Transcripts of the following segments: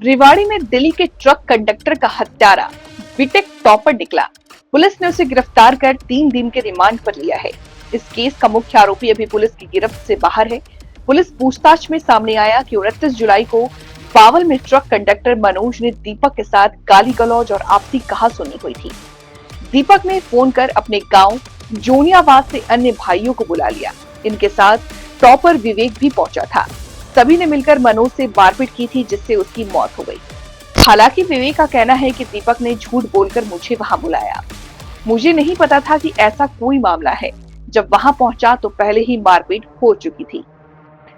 रेवाड़ी में दिल्ली के truck conductor का हत्यारा बीटेक टॉपर निकला। पुलिस ने उसे गिरफ्तार कर 3 दिन के रिमांड पर लिया है। इस केस का मुख्य आरोपी अभी पुलिस की गिरफ्त से बाहर है। पुलिस पूछताछ में सामने आया कि 29 जुलाई को बावल में ट्रक कंडक्टर मनोज ने दीपक के साथ गाली गलौज और आपसी कहासुनी हुई थी। दीपक ने फोन कर अपने गांव जोनियाबाद से अन्य भाइयों को बुला लिया। इनके साथ टॉपर विवेक भी पहुंचा था। सभी ने मिलकर मनोज से मारपीट की थी, जिससे उसकी मौत हो गई। हालांकि विवेक का कहना है कि दीपक ने झूठ बोलकर मुझे वहां बुलाया। मुझे नहीं पता था कि ऐसा कोई मामला है। जब वहां पहुंचा तो पहले ही मारपीट हो चुकी थी।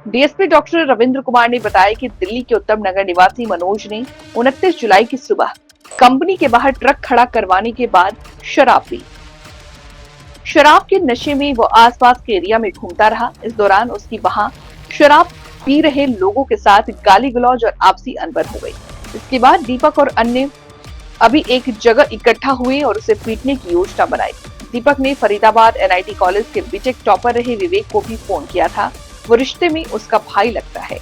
डीएसपी डॉक्टर रविंद्र कुमार ने बताया कि दिल्ली के उत्तम नगर निवासी मनोज ने 29 जुलाई की सुबह कंपनी के बाहर ट्रक खड़ा करवाने के बाद शराब पी। शराब के नशे में वो आसपास के एरिया में घूमता रहा। इस दौरान उसकी वहां शराब पी रहे लोगों के साथ गाली गलौज और आपसी अनबन हो गई। इसके बाद दीपक और अन्य अभी एक जगह इकट्ठा हुए और उसे पीटने की योजना बनाई। दीपक ने फरीदाबाद एनआईटी कॉलेज के बीटेक टॉपर रहे विवेक को भी फोन किया था। वो रिश्ते में उसका भाई लगता है।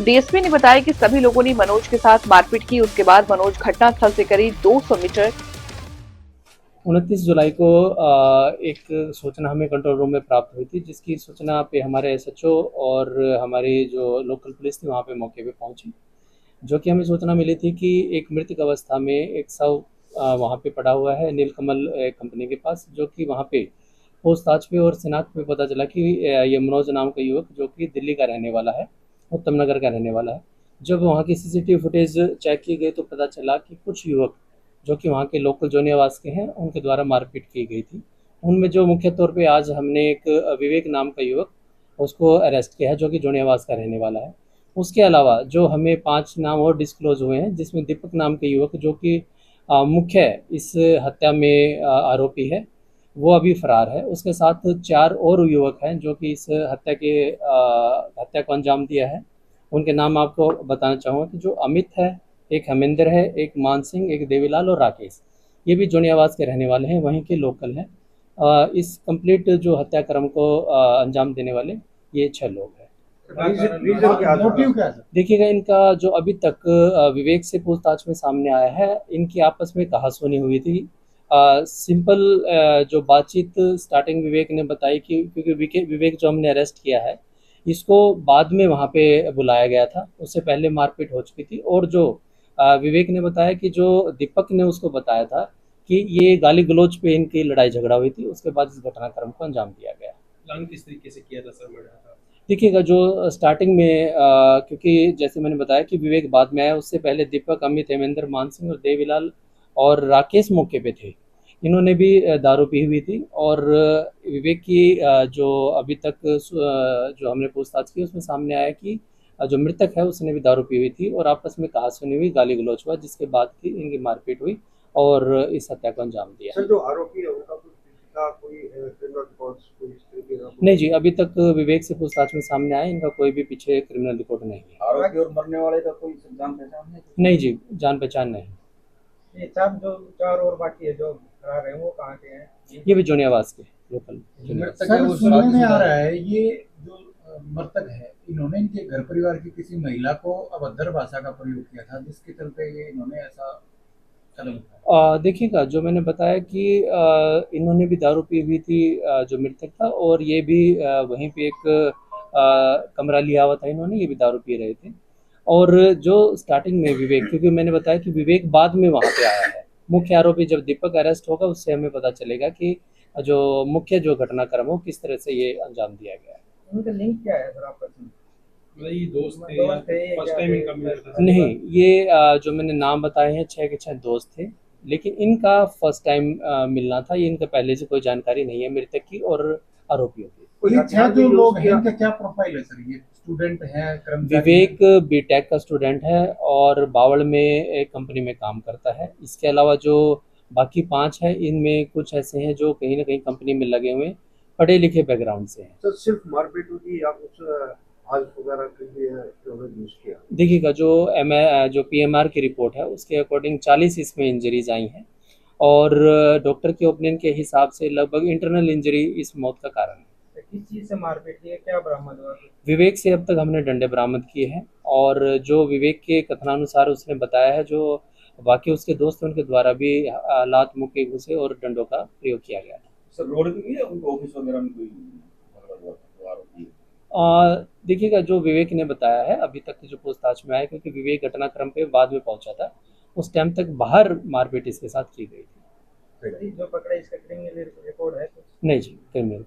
डीएसपी ने बताया कि सभी लोगों ने मनोज के साथ मारपीट की। उसके बाद मनोज घटनास्थल से करीब 200 मीटर 29 जुलाई को एक सूचना हमें कंट्रोल रूम में प्राप्त हुई थी, जिसकी सूचना पे हमारे एसएचओ और हमारी जो लोकल पुलिस थी वहाँ पे मौके पे पहुंची। जो कि हमें सूचना मिली थी कि एक मृतक अवस्था में एक शव वहाँ पे पड़ा हुआ है नीलकमल कंपनी के पास, जो कि वहाँ पे पूछताछ पे और शिनाख्त पे पता चला कि ये मनोज नाम का युवक जो कि दिल्ली का रहने वाला है, उत्तम नगर का रहने वाला है। जब वहाँ की सीसीटीवी फुटेज चेक की गई तो पता चला कि कुछ युवक जो कि वहाँ के लोकल जोनियावास के हैं उनके द्वारा मारपीट की गई थी। उनमें जो मुख्य तौर पे आज हमने एक विवेक नाम का युवक उसको अरेस्ट किया है, जो कि जोनियावास का रहने वाला है। उसके अलावा जो हमें 5 नाम और डिस्क्लोज हुए हैं, जिसमें दीपक नाम के युवक जो कि मुख्य इस हत्या में आरोपी है, वो अभी फरार है। उसके साथ 4 और युवक हैं जो कि इस हत्या को अंजाम दिया है। उनके नाम आपको बताना चाहूँगा कि जो अमित है, एक हमिंदर है, एक मान सिंह, एक देवीलाल और राकेश। ये भी जोनियावास के रहने वाले हैं, वहीं के लोकल हैं। इस कंप्लीट जो हत्याक्रम को अंजाम देने वाले ये 6 लोग हैं। मोटिव क्या है? देखिएगा, इनका जो अभी तक विवेक से पूछताछ में सामने आया है, इनकी आपस में कहासुनी हुई थी। सिंपल जो बातचीत स्टार्टिंग विवेक ने बताई कि क्योंकि विवेक जो हमने अरेस्ट किया है, इसको बाद में वहाँ पे बुलाया गया था, उससे पहले मारपीट हो चुकी थी। और जो विवेक ने बताया कि जो दीपक ने उसको बताया था कि ये गाली गलौज पे इनकी लड़ाई झगड़ा हुई थी, उसके बाद इस घटनाक्रम को अंजाम दिया गया। प्लान किस तरीके से किया था सर मर्डर का? देखिएगा, जो स्टार्टिंग में क्योंकि जैसे मैंने बताया कि विवेक बाद में आया, उससे पहले दीपक, अमित, हेमेंद्र, मान सिंह और देवीलाल और राकेश मौके पे थे। इन्होंने भी दारू पी हुई थी। और विवेक की जो अभी तक जो हमने पूछताछ की उसमें सामने आया कि जो मृतक है उसने भी दारू पी हुई थी और आपस में कहासुनी हुई, गाली गलौज हुआ, जिसके बाद की इनकी मारपीट हुई और इस हत्या को अंजाम दिया। सर, जो आरोपी है उनका कोई क्रिमिनल रिकॉर्ड्स कोई इस तरीके का? नहीं जी, अभी तक विवेक से पूछताछ में सामने आया, इनका कोई भी पीछे क्रिमिनल रिकॉर्ड नहीं है। आरोपी और मरने वाले का कोई जान पहचान है? नहीं जी, जान पहचान नहीं। ये चार और बाकी है जो फरार है, वो कहाँ के हैं? ये भी जोनियावास के लोकल। सर, सुनने में आ रहा है ये जो मृतक है, इन्होंने इनके घर परिवार की किसी महिला को अभद्र भाषा का प्रयोग किया था, जिसके चलते ये इन्होंने ऐसा कदम उठाया। देखिएगा, जो मैंने बताया कि इन्होंने भी दारू पी हुई थी, जो मृतक था, और ये भी वहीं पे एक कमरा लिया हुआ था इन्होंने, ये भी दारू पी रहे थे। और जो स्टार्टिंग में विवेक, क्योंकि मैंने बताया कि विवेक बाद में वहाँ पे आया है, मुख्य आरोपी जब दीपक अरेस्ट होगा उससे हमें पता चलेगा कि जो मुख्य जो घटनाक्रम हो किस तरह से ये अंजाम दिया गया है। उनका लिंक क्या है सर आपका? मतलब ये दोस्त थे दोस्त या थे, फर्स्ट क्या टाइम थे? इनका मिला था? नहीं, ये जो मैंने नाम बताए हैं 6 के 6 दोस्त थे, लेकिन इनका फर्स्ट टाइम मिलना था। ये इनका पहले से कोई जानकारी नहीं है मृतक की और आरोपियों की। ये 6 जो लोग हैं, इनका क्या प्रोफाइल है सर? ये स्टूडेंट है, कर्मचारी विवेक बीटेक का स्टूडेंट है और बावड़ में एक कंपनी में काम करता है। इसके अलावा जो बाकी 5 हैं, इनमें कुछ ऐसे हैं जो कहीं ना कहीं कंपनी में लगे हुए पढ़े लिखे बैकग्राउंड से हैं। सर, सिर्फ मारपीट हुई या कुछ आज वगैरह के लिए यूज किया? देखिएगा, जो पीएमआर की रिपोर्ट है उसके अकॉर्डिंग 40 इसमें इंजरीज आई हैं और डॉक्टर के ओपिनियन के हिसाब से लगभग इंटरनल इंजरी इस मौत का कारण है। किस चीज से मारपीट की है, क्या बरामद हुआ? विवेक से अब तक हमने डंडे बरामद किए हैं और जो विवेक के कथनानुसार उसने बताया है, जो बाकी उसके दोस्त हैं उनके द्वारा भी लात मुक्के घुसे और डंडों का प्रयोग किया गया था। सर रोड पे भी है उनके ऑफिस वगैरह में कोई आरोपी है? देखिएगा, जो विवेक ने बताया है अभी तक की जो पूछताछ में आया, क्योंकि विवेक घटनाक्रम पे बाद में पहुंचा था, उस टाइम तक बाहर मारपीट इसके साथ की गई थी। जो पकड़ा इसका क्रिमिनल रिकॉर्ड है? नहीं जी, क्रिमिनल